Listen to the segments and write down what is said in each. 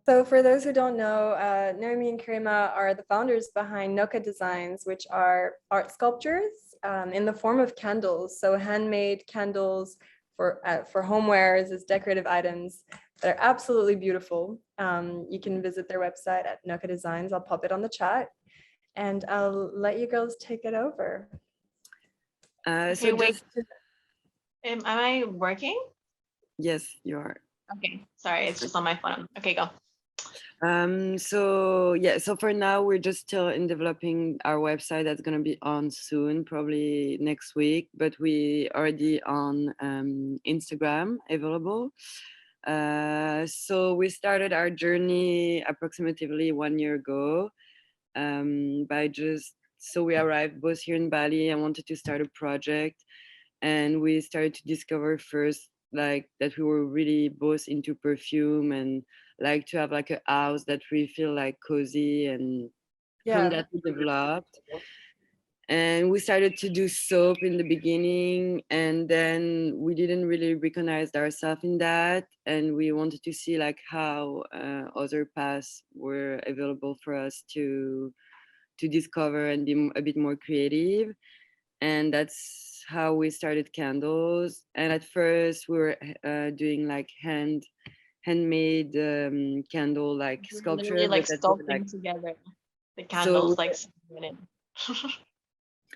So for those who don't know, Noémie and Karima are the founders behind Noka.designs, which are art sculptures in the form of candles. So handmade candles for homewares as decorative items that are absolutely beautiful. You can visit their website at Noka.designs. I'll pop it on the chat, and I'll let you girls take it over. Okay, So wait. just Am I working? yes, you are. Okay, sorry, it's just on my phone. Okay, go. So for now we're just still in developing our website. That's gonna be on soon, probably next week, but we already on Instagram available. So we started our journey approximately 1 year ago, by just so we arrived both here in Bali. I wanted to start a project, and we started to discover first like that we were really both into perfume and like to have like a house that we feel like cozy, and from Yeah. that we developed, and we started to do soap in the beginning, and then we didn't really recognize ourselves in that, and we wanted to see like how other paths were available for us to discover and be a bit more creative. And that's how we started candles. And at first we were doing like handmade candle like We're literally sculpture, but like that were like sculpting together the so candles, like in.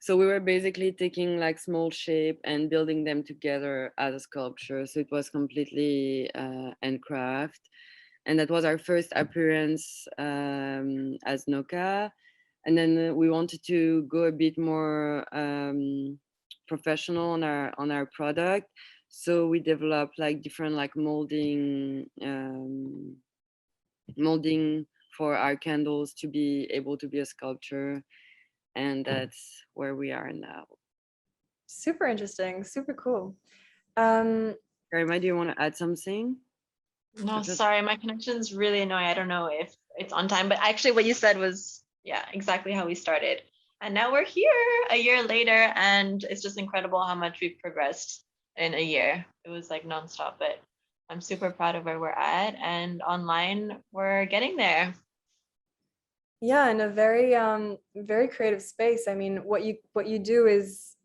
so we were basically taking like small shape and building them together as a sculpture. So it was completely handcraft, and that was our first appearance as Noka. And then we wanted to go a bit more professional on our product, so we developed like different like molding for our candles to be able to be a sculpture, and that's where we are now. Super interesting, super cool. Karima, do you want to add something? No, Just sorry, my connection's really annoying. I don't know if it's on time, but actually what you said was, yeah, exactly how we started. And now we're here a year later, and it's just incredible how much we've progressed in a year. It was like nonstop, but I'm super proud of where we're at. And online, we're getting there. Yeah, in a very creative space. I mean, what you do is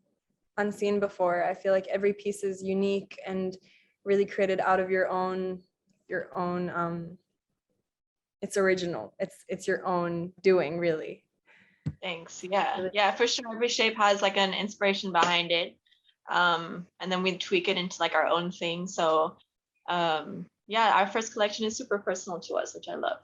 unseen before. I feel like every piece is unique and really created out of your own it's original. It's your own doing, really. Thanks. Yeah. Really. Yeah, for sure. Every shape has like an inspiration behind it. And then we tweak it into like our own thing. So yeah, our first collection is super personal to us, which I love.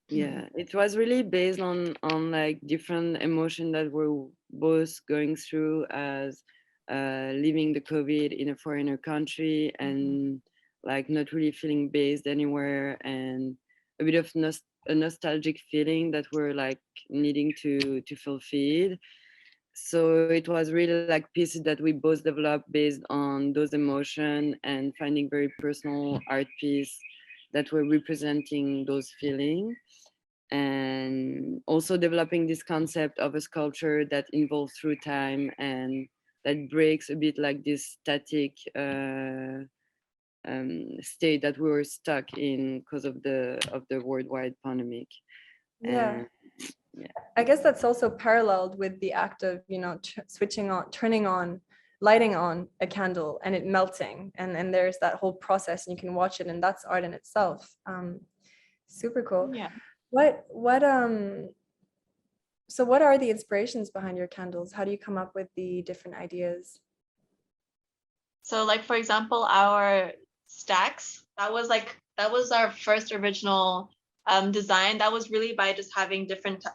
yeah, it was really based on like different emotion that we're both going through as living the COVID in a foreigner country, and like not really feeling based anywhere, and a bit of a nostalgic feeling that we're like needing to fulfill. So it was really like pieces that we both developed based on those emotions, and finding very personal art piece that were representing those feelings, and also developing this concept of a sculpture that evolves through time and that breaks a bit like this static state that we were stuck in because of the worldwide pandemic. Yeah. And yeah. I guess that's also paralleled with the act of, switching on, turning on, lighting on a candle and it melting. And there's that whole process and you can watch it, and that's art in itself. Super cool. Yeah. So what are the inspirations behind your candles? How do you come up with the different ideas? So like for example, our stacks, that was our first original design. That was really by just having different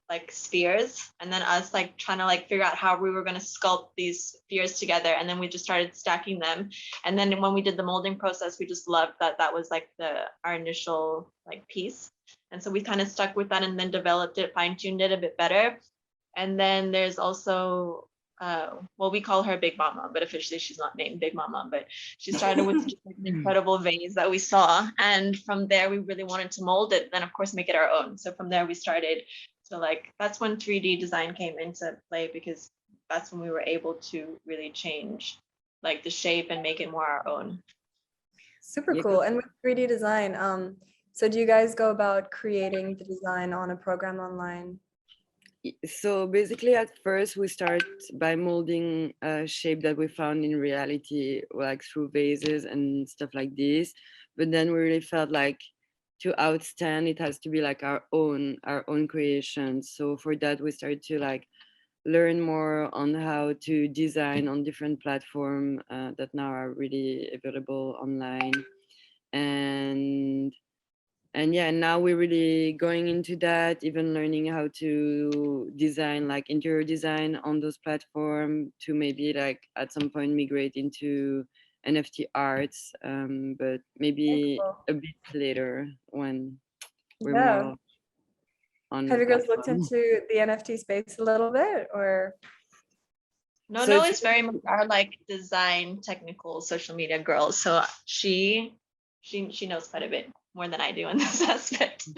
like spheres, and then us like trying to like figure out how we were going to sculpt these spheres together, and then we just started stacking them. And then when we did the molding process, we just loved that that was like our initial like piece. And so we kind of stuck with that and then developed it, fine-tuned it a bit better. And then there's also well, we call her Big Mama, but officially she's not named Big Mama. But she started with just like an incredible vase that we saw, and from there we really wanted to mold it. Then of course make it our own. So from there we started. So like that's when 3D design came into play, because that's when we were able to really change like the shape and make it more our own. Super Yeah, cool. And with 3D design, so do you guys go about creating the design on a program online? so basically at first we start by molding a shape that we found in reality, like through vases and stuff like this. But then we really felt like to outstand, it has to be like our own creation. So for that we started to like learn more on how to design on different platforms that now are really available online. And yeah, now we're really going into that, even learning how to design like interior design on those platforms to maybe like at some point migrate into NFT arts, but Very maybe cool. a bit later when we're Yeah. more on Have the you guys looked platform. into the NFT space a little bit, or? No, So no, it's it's very much our like design technical social media girl. So she knows quite a bit more than I do in this aspect.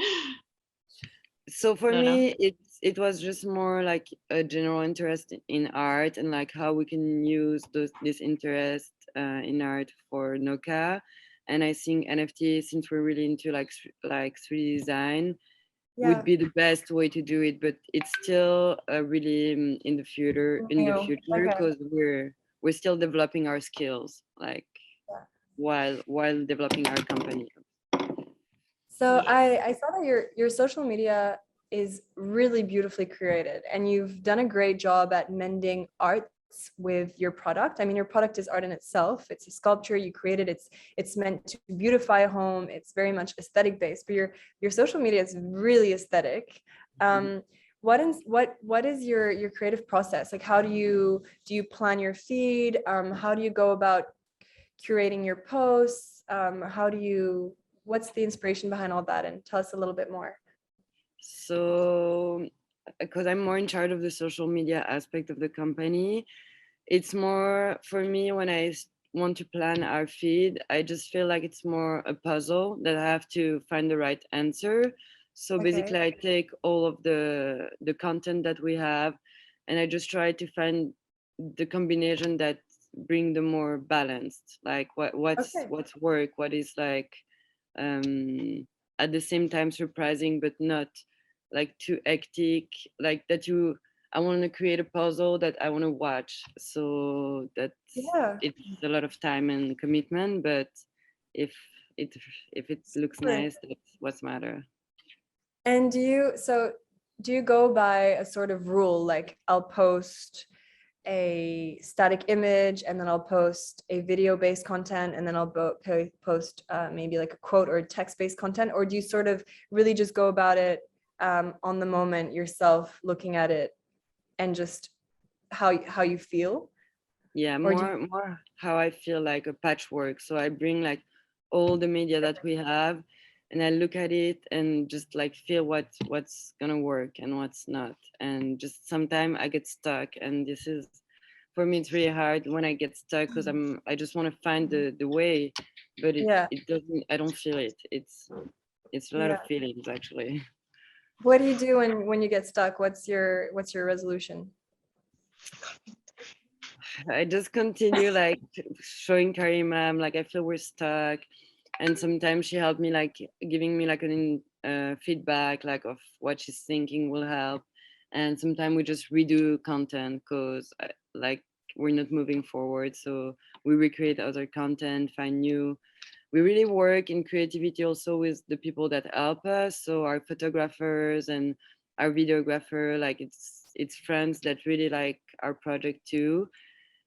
so for No, no. me it was just more like a general interest in art and like how we can use this interest in art for Noka. And I think NFT, since we're really into like 3D design, would Yeah. be the best way to do it, but it's still really in the New. future Okay. because we're still developing our skills like Yeah. while developing our company. So Yeah. I saw that your social media is really beautifully created, and you've done a great job at mending arts with your product. I mean, your product is art in itself. It's a sculpture you created. It's meant to beautify a home. It's very much aesthetic based, but your social media is really aesthetic. Um, what is your creative process? Like, how do you plan your feed? How do you go about curating your posts? What's the inspiration behind all that? And tell us a little bit more. So because I'm more in charge of the social media aspect of the company, it's more for me when want to plan our feed, I just feel like it's more a puzzle that I have to find the right answer. So Okay. basically I take all of the content that we have and I just try to find the combination that bring the more balanced, like what's Okay. what's work, what is like at the same time surprising but not like too hectic, like that you I want to create a puzzle that I want to watch. So that's Yeah. it's a lot of time and commitment, but if it if it looks Super. nice, that's what's matter. And do you go by a sort of rule, like I'll post a static image and then I'll post a video based content and then I'll post maybe like a quote or text based content, or do you sort of really just go about it on the moment yourself, looking at it and just how you feel? Yeah, Or do you, more how I feel, like a patchwork. So I bring like all the media that we have and I look at it and just like feel what's gonna work and what's not. And just sometimes I get stuck, and this is for me it's really hard when I get stuck because I just want to find the way, but yeah, it doesn't, I don't feel it. It's a lot of yeah. feelings actually. What do you do when you get stuck? What's your resolution? I just continue like showing Karima, I'm like, I feel we're stuck. And sometimes she helped me, like giving me like an feedback, like of what she's thinking will help. And sometimes we just redo content because like we're not moving forward. So we recreate other content, find new. We really work in creativity also with the people that help us. So our photographers and our videographer, like it's friends that really like our project too,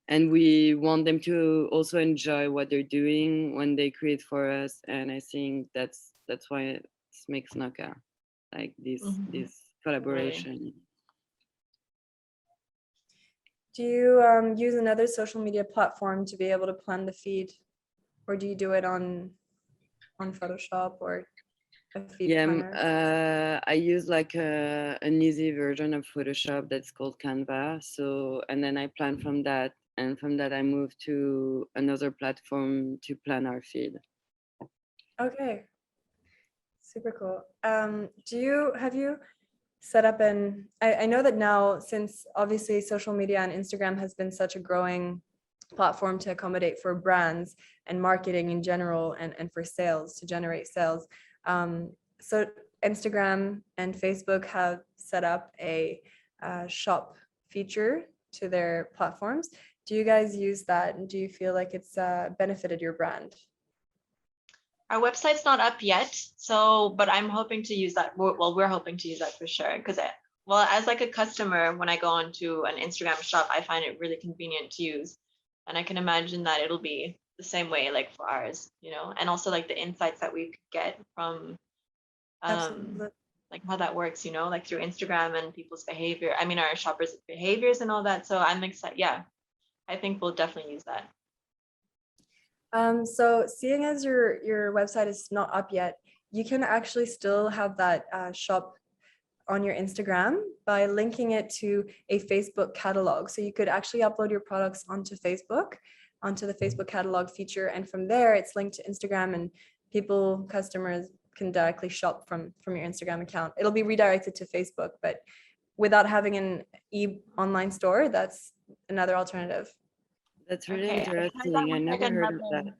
and we want them to also enjoy what they're doing when they create for us. And I think that's why it makes Noka like Mhm. this Really. collaboration. Do you use another social media platform to be able to plan the feed, or do you do it on Photoshop or a feed Yeah, planner? I use like an easy version of Photoshop that's called Canva. So, and then I plan from that, and from that I move to another platform to plan our feed. Okay, super cool. Have you set up I know that now, since obviously social media and Instagram has been such a growing platform to accommodate for brands and marketing in general, and for sales, to generate sales. So Instagram and Facebook have set up a shop feature to their platforms. Do you guys use that, and do you feel like it's benefited your brand? Our website's not up yet, so but I'm hoping to use that. Well, we're hoping to use that for sure, because well, as like a customer, when I go onto an Instagram shop, I find it really convenient to use, and I can imagine that it'll be the same way like for ours, you know, and also like the insights that we get from Absolutely. like how that works, you know, like through Instagram and people's behavior. I mean, our shoppers' behaviors and all that. So I'm excited. Yeah, I think we'll definitely use that. So seeing as your website is not up yet, you can actually still have that shop on your Instagram by linking it to a Facebook catalog. So you could actually upload your products onto Facebook, onto the Facebook catalog feature, and from there it's linked to Instagram, and people, customers, can directly shop from your Instagram account. It'll be redirected to Facebook, but without having an online store, that's another alternative. That's really Okay, interesting. I never heard of that.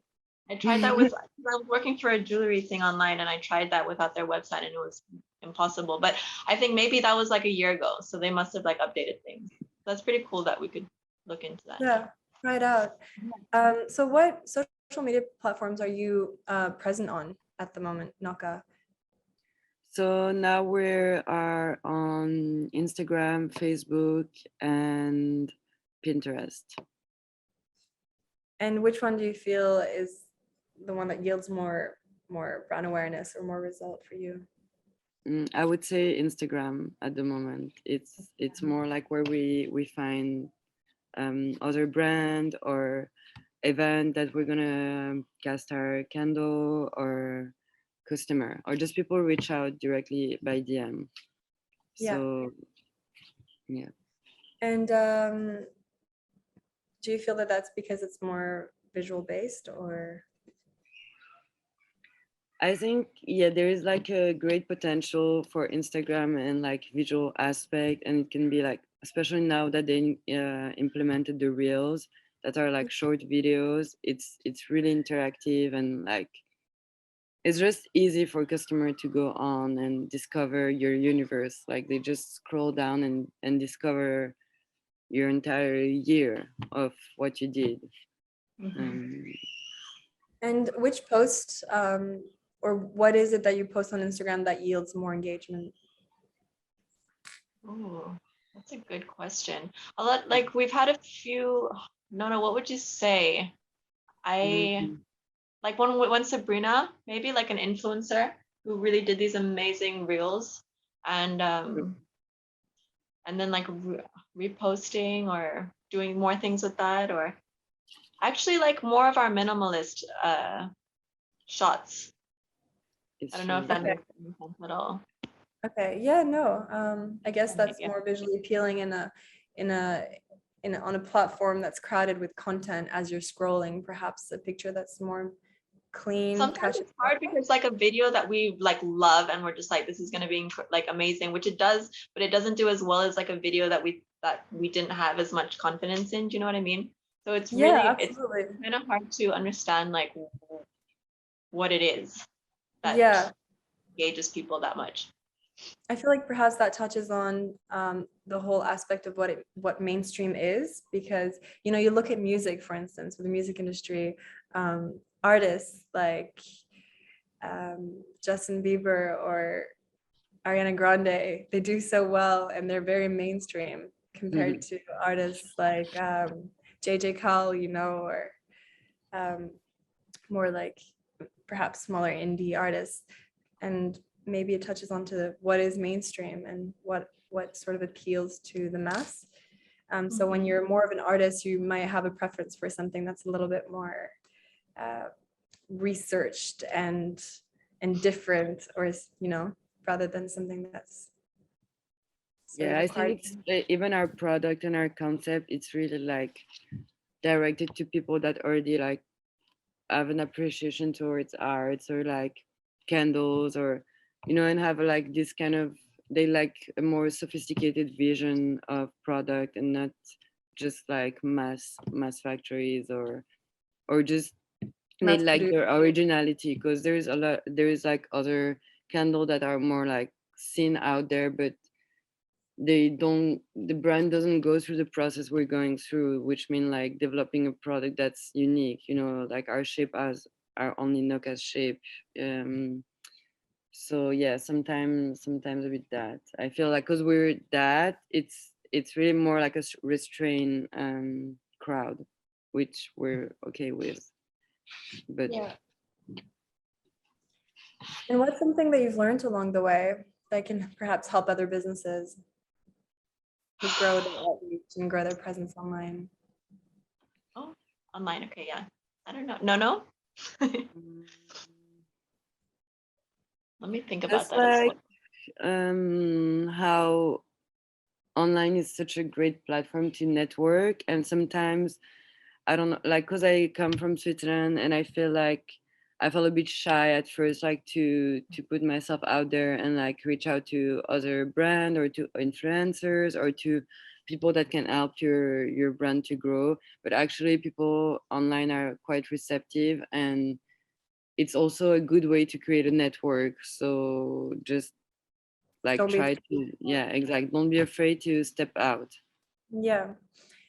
I tried that with, I was working for a jewelry thing online, and I tried that without their website, and it was impossible. But I think maybe that was like a year ago, so they must have like updated things. That's pretty cool that we could look into that. Yeah, try it out. So what social media platforms are you present on at the moment, Noka? So now we are on Instagram, Facebook, and Pinterest. And which one do you feel is the one that yields more brand awareness or more result for you? I would say Instagram at the moment. It's more like where we find other brand or event that we're gonna cast our candle, or customer, or just people reach out directly by DM. Yeah. So yeah. And do you feel that that's because it's more visual based, or? I think, yeah, there is like a great potential for Instagram and like visual aspect, and it can be like, especially now that they implemented the reels that are like short videos. It's really interactive, and like it's just easy for customer to go on and discover your universe. Like they just scroll down and discover your entire year of what you did. And which post or what is it that you post on Instagram that yields more engagement? Oh, that's a good question. A lot, like we've had a few. No, what would you say? Like one Sabrina, maybe like an influencer who really did these amazing reels, and then like reposting or doing more things with that, or actually like more of our minimalist shots. I don't know if that makes any sense at all. Okay, yeah, no, I guess that's more visually appealing on a platform that's crowded with content. As you're scrolling, perhaps a picture that's more clean. Sometimes it's hard because like a video that we like love and we're just like, this is going to be like amazing, which it does, but it doesn't do as well as like a video that we didn't have as much confidence in. Do you know what I mean? So it's really, absolutely. It's kind of hard to understand like what it is that engages people that much. I feel like perhaps that touches on the whole aspect of what mainstream is, because you look at music, for instance, with the music industry, artists like Justin Bieber or Ariana Grande, they do so well and they're very mainstream compared to artists like JJ Cole, or more like perhaps smaller indie artists. And maybe it touches onto what is mainstream and what sort of appeals to the mass. So when you're more of an artist, you might have a preference for something that's a little bit more researched and different, or rather than something that's I think it's even our product and our concept, it's really like directed to people that already like have an appreciation towards arts, or like candles, or and have like this kind of, they like a more sophisticated vision of product, and not just like mass factories or just Mass need like produced. their originality, because there's like other candle that are more like seen out there, but the brand doesn't go through the process we're going through, which mean like developing a product that's unique, you know, like our shape as our only Noka's shape. So yeah, sometimes a bit that I feel like, because we're that, it's really more like a restrained crowd, which we're okay with. But Yeah. And what's something that you've learned along the way that can perhaps help other businesses to grow their outreach and grow their presence online? Oh, online. Okay, yeah. I don't know. No. Let me think about just that as like well. how online is such a great platform to network, and sometimes I don't know, like, because I come from Switzerland and I feel like I felt a bit shy at first, like to put myself out there and like reach out to other brand or to influencers or to people that can help your brand to grow. But actually people online are quite receptive, and it's also a good way to create a network. So just like Don't be try afraid. to, yeah, exactly, don't be afraid to step out. Yeah.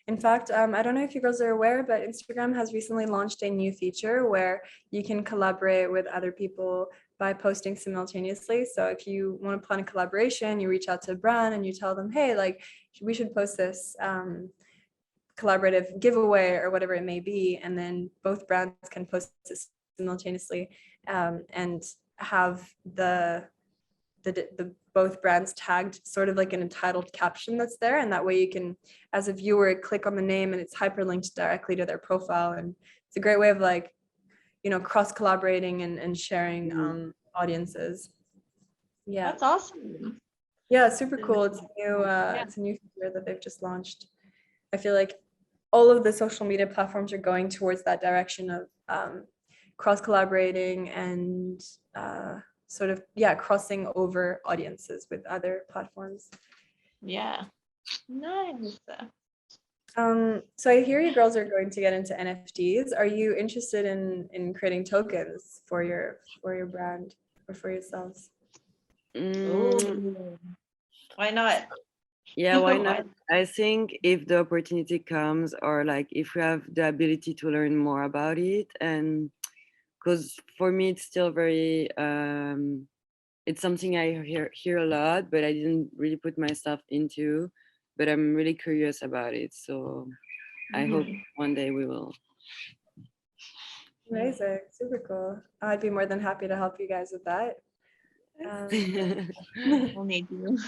In fact, I don't know if you girls are aware, but Instagram has recently launched a new feature where you can collaborate with other people by posting simultaneously. So if you want to plan a collaboration, you reach out to a brand and you tell them, hey, like we should post this collaborative giveaway or whatever it may be. And then both brands can post it simultaneously and have the both brands tagged sort of like an entitled caption that's there, and that way you can, as a viewer, click on the name and it's hyperlinked directly to their profile. And it's a great way of like, you know, cross collaborating and sharing audiences. Yeah, That's awesome. yeah, super cool. It's a new feature that they've just launched. I feel like all of the social media platforms are going towards that direction of cross collaborating and sort of, yeah, crossing over audiences with other platforms. Yeah. Nice. So I hear you girls are going to get into NFTs. Are you interested in creating tokens for your brand or for yourselves? Ooh. Why not? Yeah, why not? I think if the opportunity comes, or like if we have the ability to learn more about it, and because for me it's still very it's something I hear a lot, but I didn't really put myself into, but I'm really curious about it. So I hope one day we will. Amazing, super cool. I'd be more than happy to help you guys with that. We'll need you.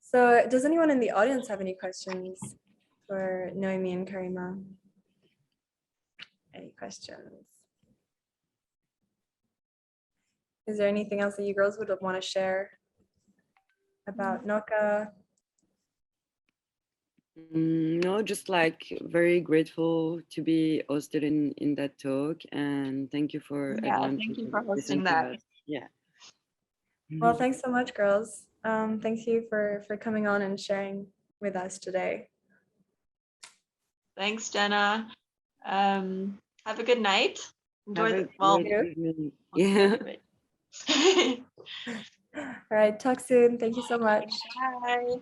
So does anyone in the audience have any questions for Noémie and Karima? Any questions? Is there anything else that you girls would want to share about Noka? No, just like very grateful to be hosted in that talk, and thank you for everyone Thank you to for listen hosting to that. us. Yeah. Well, thanks so much, girls. Thank you for coming on and sharing with us today. Thanks, Jenna. Have a good night. Enjoy the evening. Yeah. All right, talk soon. Thank you so much. Bye.